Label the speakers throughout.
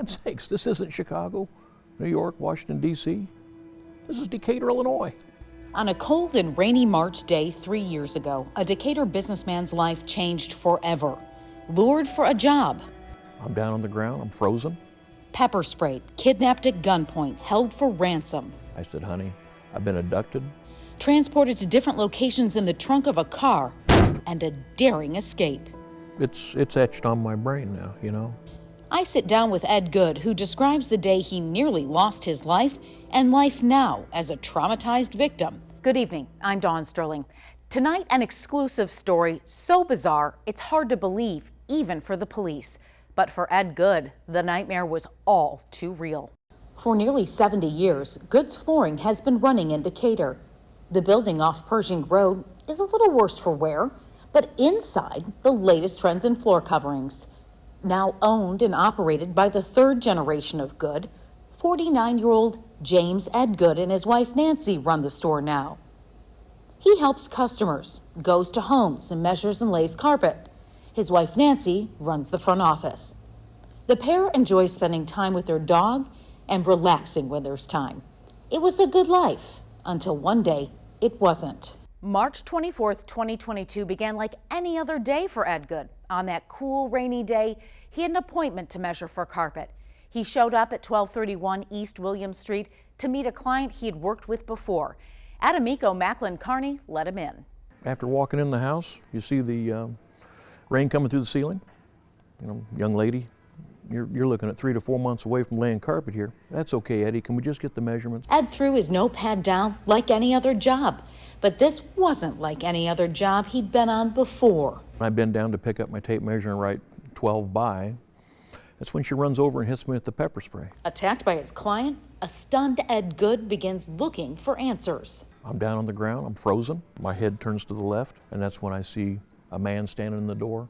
Speaker 1: God's sakes, this isn't Chicago, New York, Washington, D.C. This is Decatur, Illinois.
Speaker 2: On a cold and rainy March day 3 years ago, a Decatur businessman's life changed forever. Lured for a job.
Speaker 1: I'm down on the ground, I'm frozen.
Speaker 2: Pepper sprayed, kidnapped at gunpoint, held for ransom.
Speaker 1: I said, honey, I've been abducted.
Speaker 2: Transported to different locations in the trunk of a car, and a daring escape.
Speaker 1: It's etched on my brain now, you know.
Speaker 2: I sit down with Ed Good, who describes the day he nearly lost his life and life now as a traumatized victim. Good evening, I'm Dawn Sterling. Tonight, an exclusive story so bizarre, it's hard to believe, even for the police. But for Ed Good, the nightmare was all too real. For nearly 70 years, Good's Flooring has been running in Decatur. The building off Pershing Road is a little worse for wear, but inside, the latest trends in floor coverings. Now owned and operated by the third generation of Good, 49-year-old James Ed Good and his wife Nancy run the store now. He helps customers, goes to homes and measures and lays carpet. His wife Nancy runs the front office. The pair enjoy spending time with their dog and relaxing when there's time. It was a good life until one day it wasn't. March 24th, 2022 began like any other day for Ed Good. On that cool, rainy day, he had an appointment to measure for carpet. He showed up at 1231 East William Street to meet a client he had worked with before. Adamico Macklin Carney let him in.
Speaker 1: After walking in the house, you see the rain coming through the ceiling. You know, young lady, you're looking at 3 to 4 months away from laying carpet here. That's okay, Eddie. Can we just get the measurements?
Speaker 2: Ed threw his notepad down like any other job. But this wasn't like any other job he'd been on before.
Speaker 1: I bend down to pick up my tape measure and write 12 by. That's when she runs over and hits me with the pepper spray.
Speaker 2: Attacked by his client, a stunned Ed Good begins looking for answers.
Speaker 1: I'm down on the ground, I'm frozen. My head turns to the left, and that's when I see a man standing in the door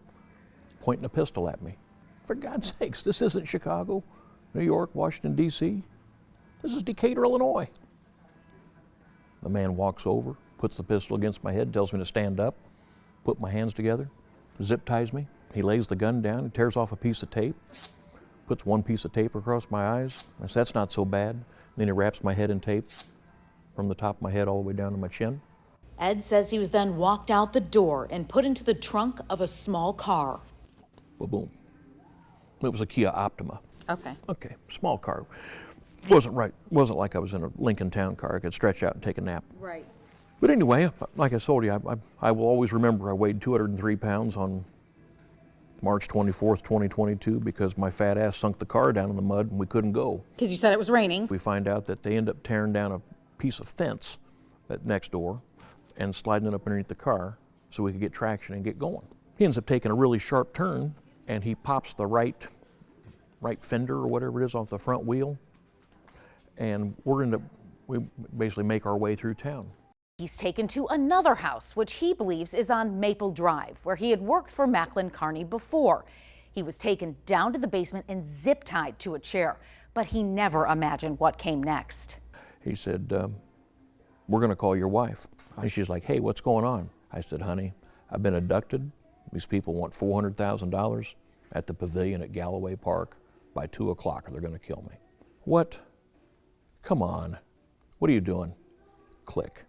Speaker 1: pointing a pistol at me. For God's sakes, this isn't Chicago, New York, Washington, D.C. This is Decatur, Illinois. The man walks over, puts the pistol against my head, tells me to stand up, put my hands together, zip ties me. He lays the gun down, he tears off a piece of tape, puts one piece of tape across my eyes. I said, that's not so bad. Then he wraps my head in tape from the top of my head all the way down to my chin.
Speaker 2: Ed says he was then walked out the door and put into the trunk of a small car.
Speaker 1: Boom. It was a Kia Optima.
Speaker 2: Okay,
Speaker 1: small car. Wasn't like I was in a Lincoln Town car. I could stretch out and take a nap.
Speaker 2: Right.
Speaker 1: But anyway, like I told you, I will always remember I weighed 203 pounds on March 24th, 2022, because my fat ass sunk the car down in the mud and we couldn't go.
Speaker 2: Because you said it was raining.
Speaker 1: We find out that they end up tearing down a piece of fence that next door and sliding it up underneath the car so we could get traction and get going. He ends up taking a really sharp turn and he pops the right fender or whatever it is off the front wheel, and we basically make our way through town.
Speaker 2: He's taken to another house, which he believes is on Maple Drive, where he had worked for Macklin Carney before. He was taken down to the basement and zip-tied to a chair, but he never imagined what came next.
Speaker 1: He said, we're going to call your wife. And she's like, hey, what's going on? I said, honey, I've been abducted. These people want $400,000 at the pavilion at Galloway Park by 2 o'clock, or they're going to kill me. What? Come on. What are you doing? Click.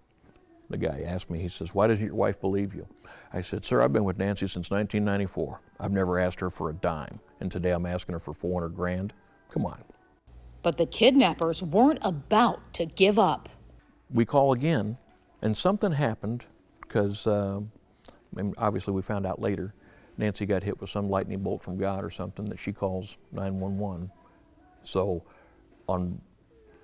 Speaker 1: The guy asked me, he says, why doesn't your wife believe you? I said, sir, I've been with Nancy since 1994. I've never asked her for a dime, and today I'm asking her for 400 grand. Come on.
Speaker 2: But the kidnappers weren't about to give up.
Speaker 1: We call again, and something happened, because obviously we found out later, Nancy got hit with some lightning bolt from God or something, that she calls 911. So on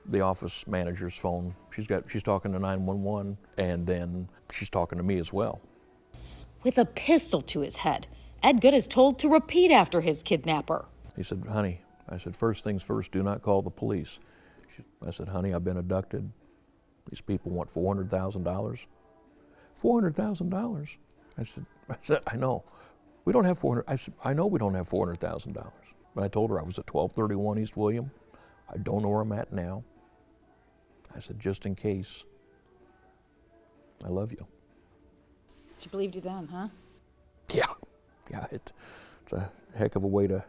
Speaker 1: the office manager's phone, she's talking to 911, and then she's talking to me as well.
Speaker 2: With a pistol to his head, Ed Good is told to repeat after his kidnapper.
Speaker 1: He said, honey, I said, first things first, do not call the police. I said, honey, I've been abducted. These people want $400,000. $400,000? I said, I know. We don't have $400,000. I said, I know we don't have $400,000. But I told her I was at 1231 East William. I don't know where I'm at now. I said, just in case, I love you.
Speaker 2: She believed you then, huh?
Speaker 1: Yeah, it's a heck of a way to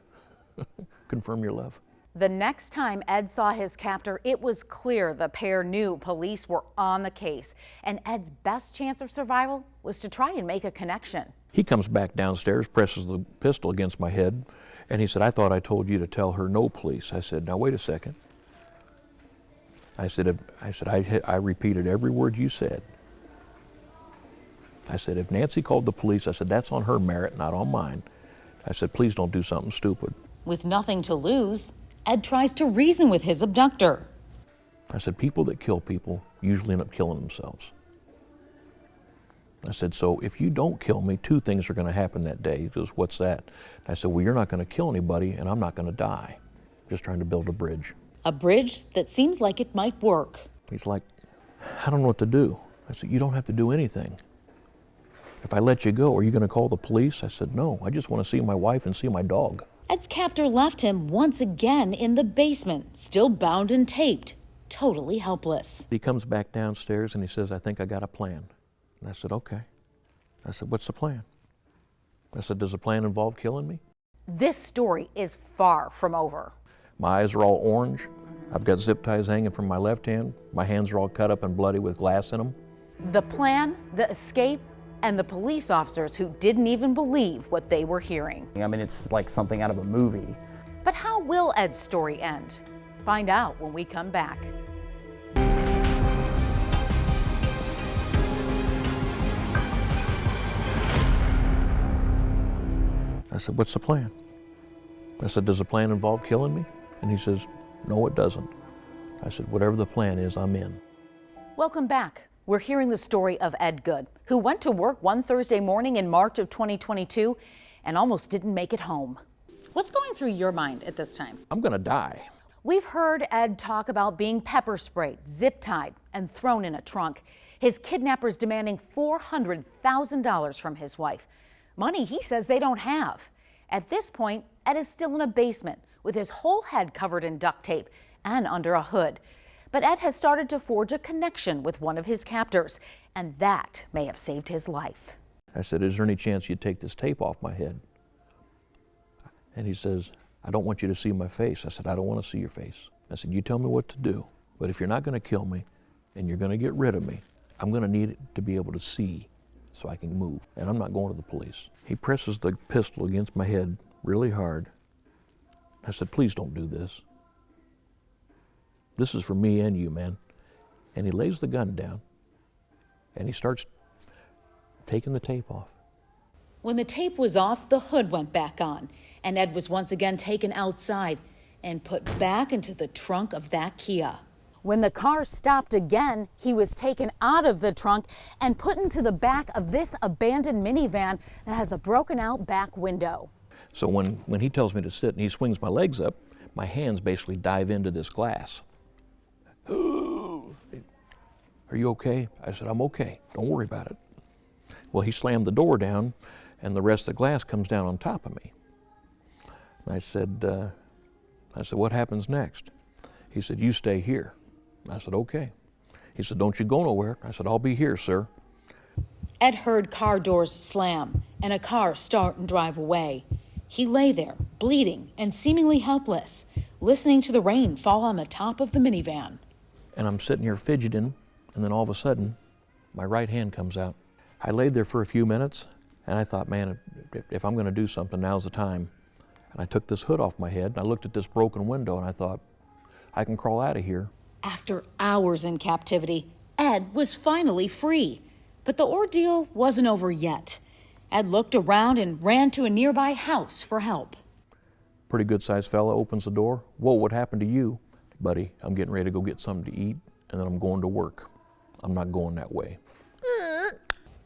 Speaker 1: confirm your love.
Speaker 2: The next time Ed saw his captor, it was clear the pair knew police were on the case, and Ed's best chance of survival was to try and make a connection.
Speaker 1: He comes back downstairs, presses the pistol against my head, and he said, "I thought I told you to tell her no, police." I said, "Now wait a second." I repeated every word you said. I said, "If Nancy called the police," I said, "that's on her merit, not on mine." I said, "Please don't do something stupid."
Speaker 2: With nothing to lose, Ed tries to reason with his abductor.
Speaker 1: I said, "People that kill people usually end up killing themselves." I said, "So if you don't kill me, two things are going to happen that day." He goes, "What's that?" I said, "Well, you're not going to kill anybody, and I'm not going to die. Just trying to build a bridge."
Speaker 2: A bridge that seems like it might work.
Speaker 1: He's like, "I don't know what to do." I said, "You don't have to do anything. If I let you go, are you going to call the police?" I said, "No, I just want to see my wife and see my dog."
Speaker 2: Ed's captor left him once again in the basement, still bound and taped, totally helpless.
Speaker 1: He comes back downstairs and he says, "I think I got a plan." And I said, "Okay." I said, "What's the plan?" I said, "Does the plan involve killing me?"
Speaker 2: This story is far from over.
Speaker 1: My eyes are all orange. I've got zip ties hanging from my left hand. My hands are all cut up and bloody with glass in them.
Speaker 2: The plan, the escape, and the police officers who didn't even believe what they were hearing.
Speaker 3: I mean, it's like something out of a movie.
Speaker 2: But how will Ed's story end? Find out when we come back.
Speaker 1: I said, "What's the plan?" I said, "Does the plan involve killing me?" And he says, "No, it doesn't." I said, "Whatever the plan is, I'm in."
Speaker 2: Welcome back. We're hearing the story of Ed Good, who went to work one Thursday morning in March of 2022 and almost didn't make it home. What's going through your mind at this time?
Speaker 1: I'm going to die.
Speaker 2: We've heard Ed talk about being pepper sprayed, zip-tied, and thrown in a trunk. His kidnappers demanding $400,000 from his wife. Money he says they don't have. At this point, Ed is still in a basement with his whole head covered in duct tape and under a hood. But Ed has started to forge a connection with one of his captors, and that may have saved his life.
Speaker 1: I said, "Is there any chance you'd take this tape off my head?" And he says, "I don't want you to see my face." I said, "I don't want to see your face." I said, "You tell me what to do, but if you're not going to kill me and you're going to get rid of me, I'm going to need it to be able to see so I can move, and I'm not going to the police." He presses the pistol against my head really hard. I said, "Please don't do this. This is for me and you, man." And he lays the gun down and he starts taking the tape off.
Speaker 2: When the tape was off, the hood went back on, and Ed was once again taken outside and put back into the trunk of that Kia. When the car stopped again, he was taken out of the trunk and put into the back of this abandoned minivan that has a broken out back window.
Speaker 1: So when he tells me to sit and he swings my legs up, my hands basically dive into this glass. "Are you okay?" I said, "I'm okay. Don't worry about it." Well, he slammed the door down and the rest of the glass comes down on top of me. And I said, "What happens next?" He said, "You stay here." I said, "Okay." He said, "Don't you go nowhere." I said, "I'll be here, sir."
Speaker 2: Ed heard car doors slam and a car start and drive away. He lay there, bleeding and seemingly helpless, listening to the rain fall on the top of the minivan.
Speaker 1: And I'm sitting here fidgeting, and then all of a sudden, my right hand comes out. I laid there for a few minutes, and I thought, man, if I'm going to do something, now's the time. And I took this hood off my head, and I looked at this broken window, and I thought, I can crawl out of here.
Speaker 2: After hours in captivity, Ed was finally free. But the ordeal wasn't over yet. Ed looked around and ran to a nearby house for help.
Speaker 1: Pretty good-sized fella opens the door. "Whoa, what happened to you?" "Buddy, I'm getting ready to go get something to eat, and then I'm going to work. I'm not going that way."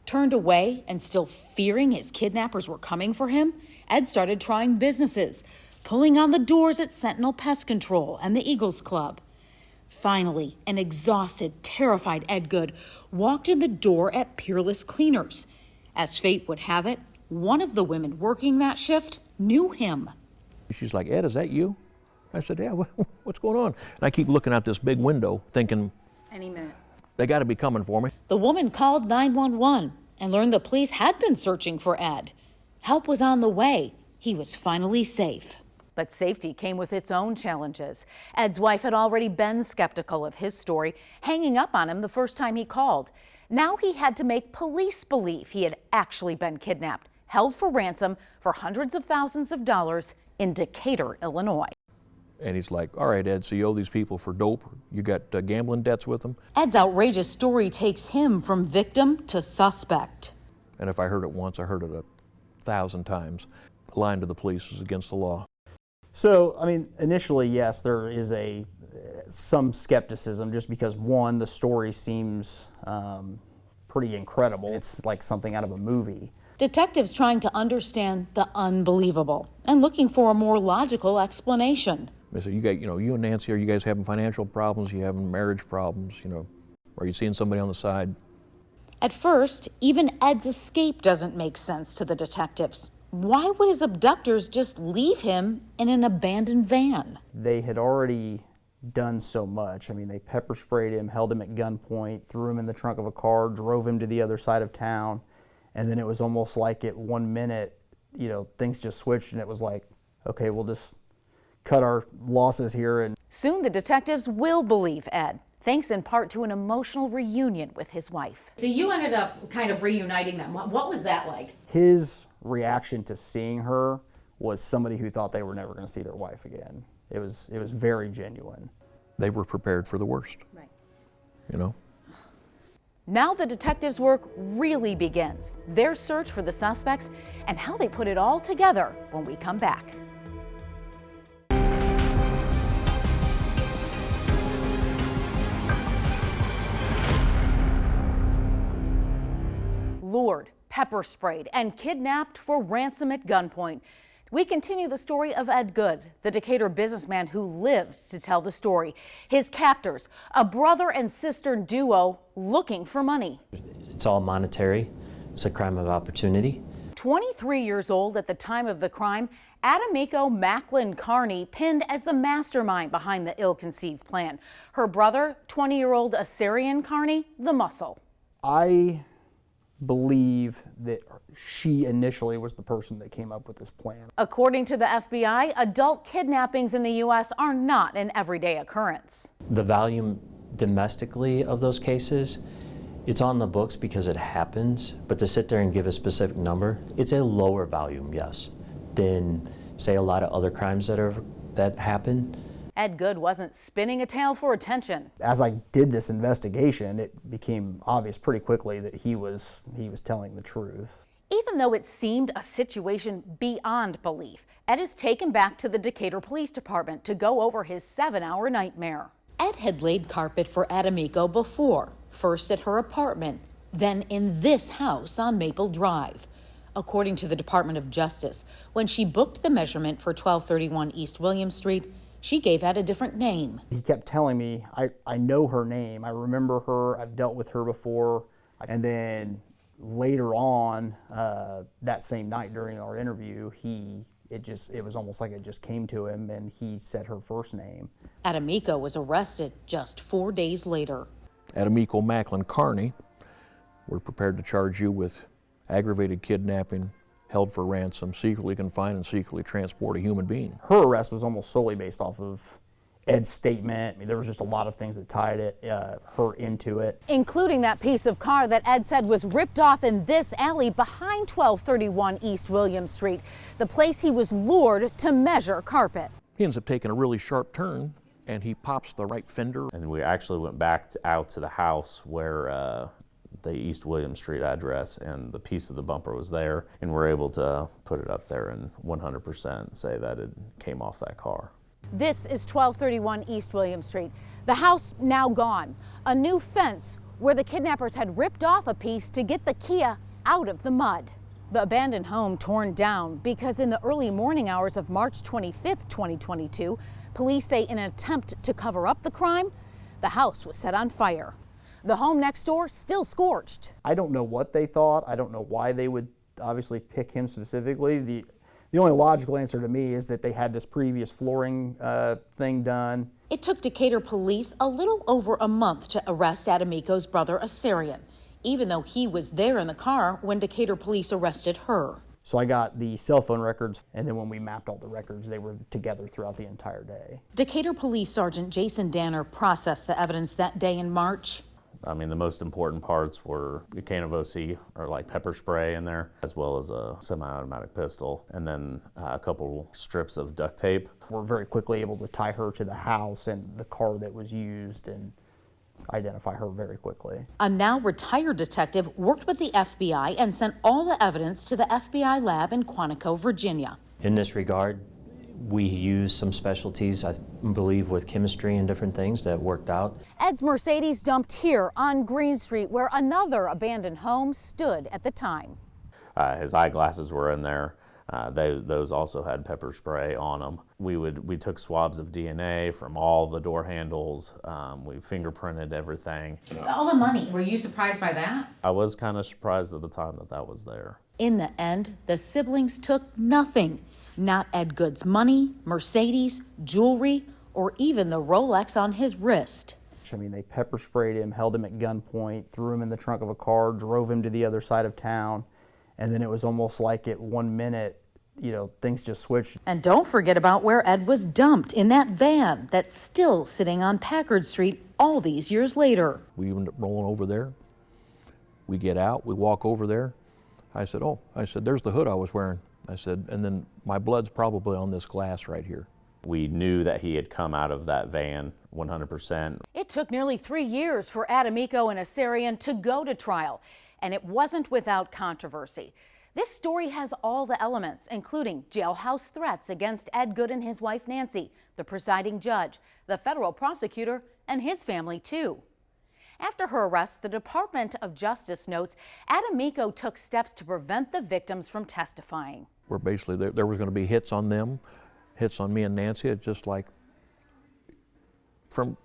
Speaker 2: Turned away and still fearing his kidnappers were coming for him, Ed started trying businesses, pulling on the doors at Sentinel Pest Control and the Eagles Club. Finally, an exhausted, terrified Ed Good walked in the door at Peerless Cleaners. As fate would have it, one of the women working that shift knew him.
Speaker 1: She's like, "Ed, is that you?" I said, "Yeah, what's going on?" And I keep looking out this big window thinking,
Speaker 2: Any minute.
Speaker 1: they got to be coming for me.
Speaker 2: The woman called 911 and learned the police had been searching for Ed. Help was on the way. He was finally safe. But safety came with its own challenges. Ed's wife had already been skeptical of his story, hanging up on him the first time he called. Now he had to make police believe he had actually been kidnapped, held for ransom for hundreds of thousands of dollars in Decatur, Illinois.
Speaker 1: And he's like, all right, Ed, so you owe these people for dope. You got gambling debts with them.
Speaker 2: Ed's outrageous story takes him from victim to suspect.
Speaker 1: And if I heard it once, I heard it 1,000 times. Lying to the police is against the law.
Speaker 3: So, I mean, initially, yes, there is some skepticism just because, one, the story seems pretty incredible. It's like something out of a movie.
Speaker 2: Detectives trying to understand the unbelievable and looking for a more logical explanation.
Speaker 1: So you and Nancy, are you guys having financial problems? You having marriage problems? Are you seeing somebody on the side?
Speaker 2: At first, even Ed's escape doesn't make sense to the detectives. Why would his abductors just leave him in an abandoned van?
Speaker 3: They had already done so much. I mean, they pepper sprayed him, held him at gunpoint, threw him in the trunk of a car, drove him to the other side of town, and then it was almost like at 1 minute, things just switched and it was like, okay, we'll just cut our losses here. And
Speaker 2: soon the detectives will believe Ed, thanks in part to an emotional reunion with his wife. So you ended up kind of reuniting them. What was that like?
Speaker 3: His reaction to seeing her was somebody who thought they were never going to see their wife again. It was very genuine.
Speaker 1: They were prepared for the worst.
Speaker 2: Right. Now the detectives' work really begins. Their search for the suspects and how they put it all together when we come back. Lured, pepper sprayed, and kidnapped for ransom at gunpoint. We continue the story of Ed Good, the Decatur businessman who lived to tell the story. His captors, a brother and sister duo looking for money.
Speaker 4: It's all monetary. It's a crime of opportunity.
Speaker 2: 23 years old at the time of the crime, Adamiko Macklin Carney pinned as the mastermind behind the ill-conceived plan. Her brother, 20-year-old Assyrian Carney, the muscle.
Speaker 3: I believe that she initially was the person that came up with this plan.
Speaker 2: According to the FBI, adult kidnappings in the U.S. are not an everyday occurrence.
Speaker 4: The volume domestically of those cases, it's on the books because it happens, but to sit there and give a specific number, it's a lower volume, yes, than, say, a lot of other crimes that happen.
Speaker 2: Ed Good wasn't spinning a tale for attention.
Speaker 3: As I did this investigation, it became obvious pretty quickly that he was telling the truth.
Speaker 2: Even though it seemed a situation beyond belief, Ed is taken back to the Decatur Police Department to go over his 7-hour nightmare. Ed had laid carpet for Adamiko before, first at her apartment, then in this house on Maple Drive. According to the Department of Justice, when she booked the measurement for 1231 East William Street, she gave Ed a different name.
Speaker 3: He kept telling me, I know her name, I remember her, I've dealt with her before. And then later on, that same night during our interview, it was almost like it just came to him and he said her first name.
Speaker 2: Adamiko was arrested just 4 days later.
Speaker 1: Adamiko Macklin Carney, we're prepared to charge you with aggravated kidnapping, held for ransom, secretly confine and secretly transport a human being.
Speaker 3: Her arrest was almost solely based off of Ed's statement. I mean, there was just a lot of things that tied her into it.
Speaker 2: Including that piece of car that Ed said was ripped off in this alley behind 1231 East William Street, the place he was lured to measure carpet.
Speaker 1: He ends up taking a really sharp turn and he pops the right fender.
Speaker 5: And we actually went back out to the house where the East William Street address and the piece of the bumper was there, and we're able to put it up there and 100% say that it came off that car.
Speaker 2: This is 1231 East William Street. The house now gone. A new fence where the kidnappers had ripped off a piece to get the Kia out of the mud. The abandoned home torn down because in the early morning hours of March 25th, 2022, police say in an attempt to cover up the crime, the house was set on fire. The home next door still scorched.
Speaker 3: I don't know what they thought. I don't know why they would obviously pick him specifically. The only logical answer to me is that they had this previous flooring thing done.
Speaker 2: It took Decatur police a little over a month to arrest Adamiko's brother Assyrian, even though he was there in the car when Decatur police arrested her.
Speaker 3: So I got the cell phone records, and then when we mapped all the records, they were together throughout the entire day.
Speaker 2: Decatur Police Sergeant Jason Danner processed the evidence that day in March.
Speaker 5: I mean, the most important parts were a can of OC, or like pepper spray in there, as well as a semi-automatic pistol, and then a couple strips of duct tape.
Speaker 3: We're very quickly able to tie her to the house and the car that was used and identify her very quickly.
Speaker 2: A now retired detective worked with the FBI and sent all the evidence to the FBI lab in Quantico, Virginia.
Speaker 4: In this regard, we used some specialties, I believe, with chemistry and different things that worked out.
Speaker 2: Ed's Mercedes dumped here on Green Street, where another abandoned home stood at the time.
Speaker 5: His eyeglasses were in there. Those also had pepper spray on them. We took swabs of DNA from all the door handles. We fingerprinted everything.
Speaker 2: All the money, were you surprised by that?
Speaker 5: I was kind of surprised at the time that was there.
Speaker 2: In the end, the siblings took nothing. Not Ed Good's money, Mercedes, jewelry, or even the Rolex on his wrist.
Speaker 3: I mean, they pepper sprayed him, held him at gunpoint, threw him in the trunk of a car, drove him to the other side of town. And then it was almost like at 1 minute, things just switched.
Speaker 2: And don't forget about where Ed was dumped, in that van that's still sitting on Packard Street all these years later.
Speaker 1: We end up rolling over there. We get out, we walk over there. I said, there's the hood I was wearing. I said, and then my blood's probably on this glass right here.
Speaker 5: We knew that he had come out of that van 100%.
Speaker 2: It took nearly 3 years for Adamico and Asarian to go to trial, and it wasn't without controversy. This story has all the elements, including jailhouse threats against Ed Good and his wife Nancy, the presiding judge, the federal prosecutor, and his family too. After her arrest, the Department of Justice notes Adamico took steps to prevent the victims from testifying.
Speaker 1: Where basically there was going to be hits on them, hits on me and Nancy. It's just like from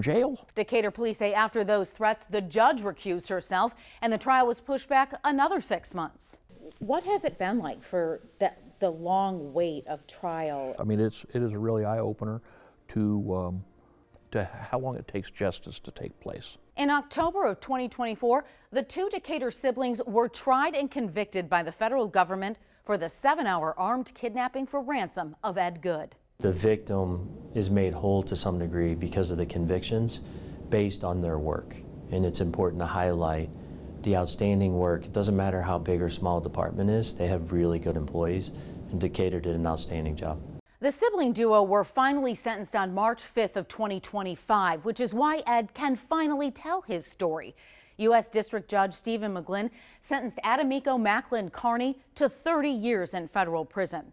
Speaker 1: jail.
Speaker 2: Decatur police say after those threats, the judge recused herself and the trial was pushed back another 6 months. What has it been like for the long wait of trial?
Speaker 1: I mean, it is a really eye-opener to how long it takes justice to take place.
Speaker 2: In October of 2024, the two Decatur siblings were tried and convicted by the federal government for the 7-hour armed kidnapping for ransom of Ed Good.
Speaker 4: The victim is made whole to some degree because of the convictions based on their work. And it's important to highlight the outstanding work. It doesn't matter how big or small a department is, they have really good employees, and Decatur did an outstanding job.
Speaker 2: The sibling duo were finally sentenced on March 5th of 2025, which is why Ed can finally tell his story. U.S. District Judge Stephen McGlynn sentenced Adamico Macklin Carney to 30 years in federal prison.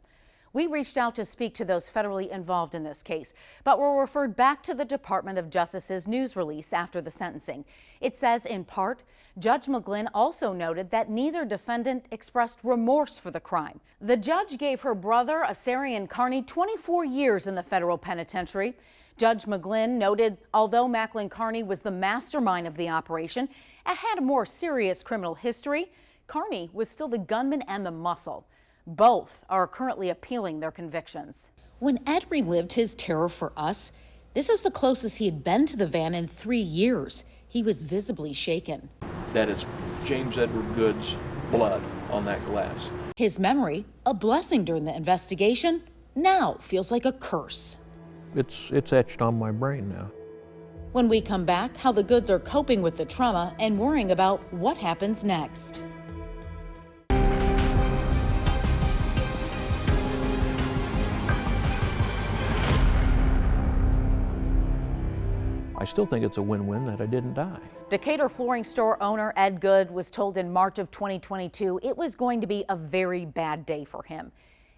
Speaker 2: We reached out to speak to those federally involved in this case, but were referred back to the Department of Justice's news release after the sentencing. It says, in part, Judge McGlynn also noted that neither defendant expressed remorse for the crime. The judge gave her brother, Asarian Carney, 24 years in the federal penitentiary. Judge McGlynn noted although Macklin Carney was the mastermind of the operation and had a more serious criminal history, Carney was still the gunman and the muscle. Both are currently appealing their convictions. When Ed relived his terror for us, this is the closest he had been to the van in 3 years. He was visibly shaken.
Speaker 1: That is James Edward Good's blood on that glass.
Speaker 2: His memory, a blessing during the investigation, now feels like a curse.
Speaker 1: It's etched on my brain now.
Speaker 2: When we come back, how the Goods are coping with the trauma and worrying about what happens next.
Speaker 1: I still think it's a win-win that I didn't die.
Speaker 2: Decatur flooring store owner Ed Good was told in March of 2022 it was going to be a very bad day for him.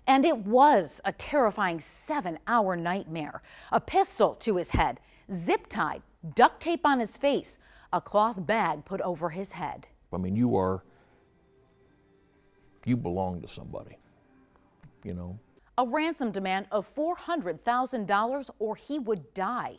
Speaker 2: And it was a terrifying 7-hour nightmare. A pistol to his head, zip-tied, duct tape on his face, a cloth bag put over his head.
Speaker 1: I mean, you belong to somebody, you know.
Speaker 2: A ransom demand of $400,000 or he would die.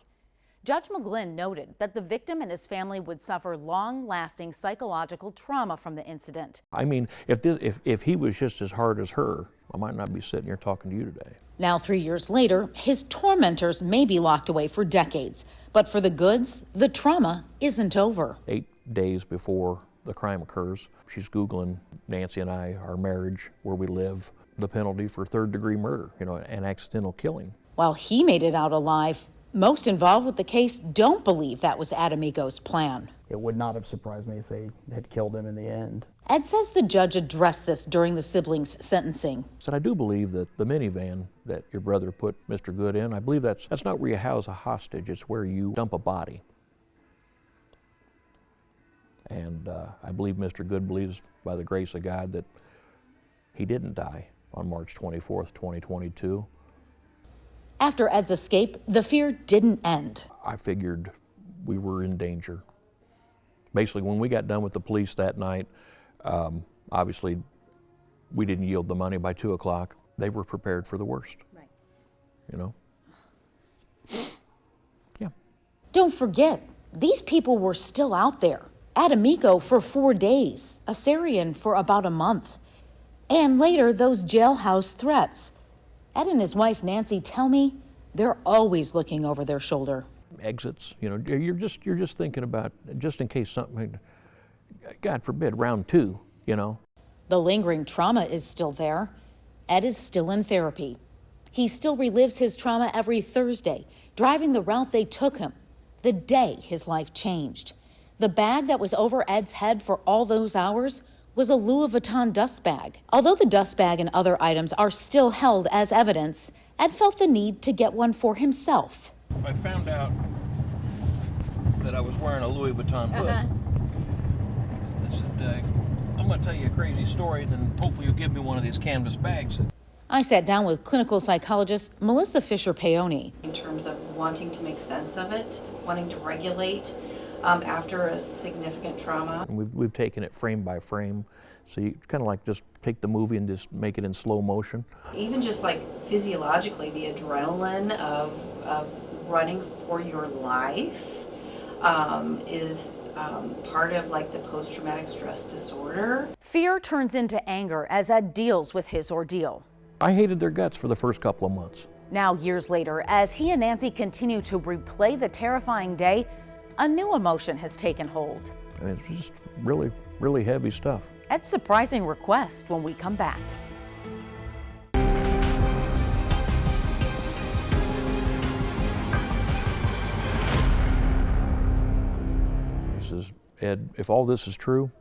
Speaker 2: Judge McGlynn noted that the victim and his family would suffer long-lasting psychological trauma from the incident.
Speaker 1: I mean, if he was just as hard as her, I might not be sitting here talking to you today.
Speaker 2: Now, 3 years later, his tormentors may be locked away for decades. But for the Goods, the trauma isn't over.
Speaker 1: 8 days before the crime occurs. She's Googling Nancy and I, our marriage, where we live, the penalty for third-degree murder, an accidental killing.
Speaker 2: While he made it out alive, most involved with the case don't believe that was Adamico's plan.
Speaker 3: It would not have surprised me if they had killed him in the end.
Speaker 2: Ed says the judge addressed this during the siblings' sentencing.
Speaker 1: So I do believe that the minivan that your brother put Mr. Good in, I believe that's not where you house a hostage, it's where you dump a body. And I believe Mr. Good believes, by the grace of God, that he didn't die on March 24th, 2022.
Speaker 2: After Ed's escape, the fear didn't end.
Speaker 1: I figured we were in danger. Basically, when we got done with the police that night, obviously we didn't yield the money by 2 o'clock. They were prepared for the worst.
Speaker 2: Right.
Speaker 1: Yeah.
Speaker 2: Don't forget, these people were still out there. Adamico for 4 days, Assyrian for about a month. And later, those jailhouse threats. Ed and his wife, Nancy, tell me they're always looking over their shoulder.
Speaker 1: Exits, you're just thinking about, just in case something, God forbid, round 2,
Speaker 2: The lingering trauma is still there. Ed is still in therapy. He still relives his trauma every Thursday, driving the route they took him, the day his life changed. The bag that was over Ed's head for all those hours was a Louis Vuitton dust bag. Although the dust bag and other items are still held as evidence, Ed felt the need to get one for himself.
Speaker 1: I found out that I was wearing a Louis Vuitton hood. I said, I'm going to tell you a crazy story, then hopefully you'll give me one of these canvas bags.
Speaker 2: I sat down with clinical psychologist Melissa Fisher-Paoni.
Speaker 6: In terms of wanting to make sense of it, wanting to regulate after a significant trauma.
Speaker 1: And we've taken it frame by frame, so you kind of like just take the movie and just make it in slow motion.
Speaker 6: Even just like physiologically, the adrenaline of running for your life is part of like the post-traumatic stress disorder.
Speaker 2: Fear turns into anger as Ed deals with his ordeal.
Speaker 1: I hated their guts for the first couple of months.
Speaker 2: Now, years later, as he and Nancy continue to replay the terrifying day, a new emotion has taken hold.
Speaker 1: And it's just really, really heavy stuff.
Speaker 2: Ed's surprising request when we come back.
Speaker 1: He says, Ed, if all this is true,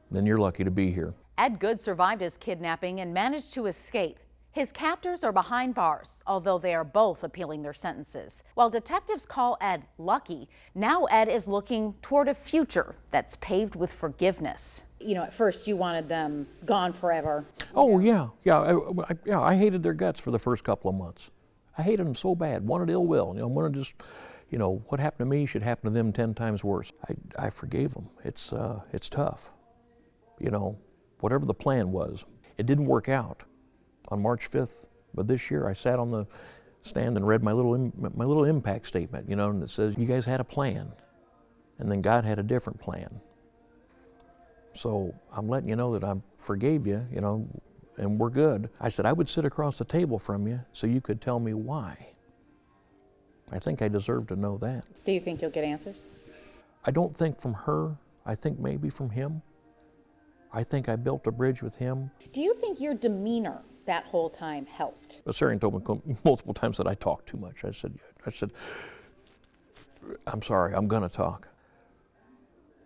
Speaker 1: then you're lucky to be here.
Speaker 2: Ed Good survived his kidnapping and managed to escape. His captors are behind bars, although they are both appealing their sentences. While detectives call Ed lucky, now Ed is looking toward a future that's paved with forgiveness. At first you wanted them gone forever.
Speaker 1: Oh, yeah. I hated their guts for the first couple of months. I hated them so bad, wanted ill will. Wanted just, what happened to me should happen to them 10 times worse. I forgave them. It's tough. Whatever the plan was, it didn't work out. On March 5th of this year, I sat on the stand and read my little impact statement, and it says, you guys had a plan, and then God had a different plan. So I'm letting you know that I forgave you, and we're good. I said I would sit across the table from you so you could tell me why. I think I deserve to know that.
Speaker 2: Do you think you'll get answers?
Speaker 1: I don't think from her. I think maybe from him. I think I built a bridge with him.
Speaker 2: Do you think your demeanor that whole time helped?
Speaker 1: Assyrian told me multiple times that I talked too much. I said, I'm sorry, I'm gonna talk.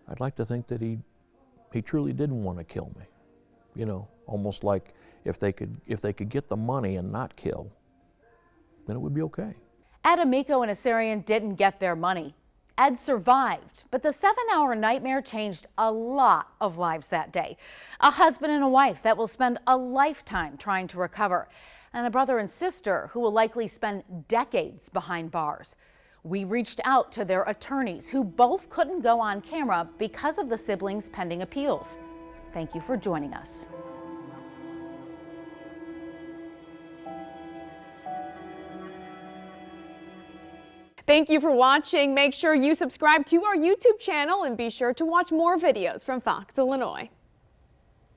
Speaker 1: I'd like to think that he truly didn't want to kill me. Almost like if they could get the money and not kill, then it would be okay.
Speaker 2: Adamico and Assyrian didn't get their money. Ed survived, but the 7-hour nightmare changed a lot of lives that day. A husband and a wife that will spend a lifetime trying to recover, and a brother and sister who will likely spend decades behind bars. We reached out to their attorneys, who both couldn't go on camera because of the siblings' pending appeals. Thank you for joining us.
Speaker 7: Thank you for watching. Make sure you subscribe to our YouTube channel and be sure to watch more videos from Fox, Illinois.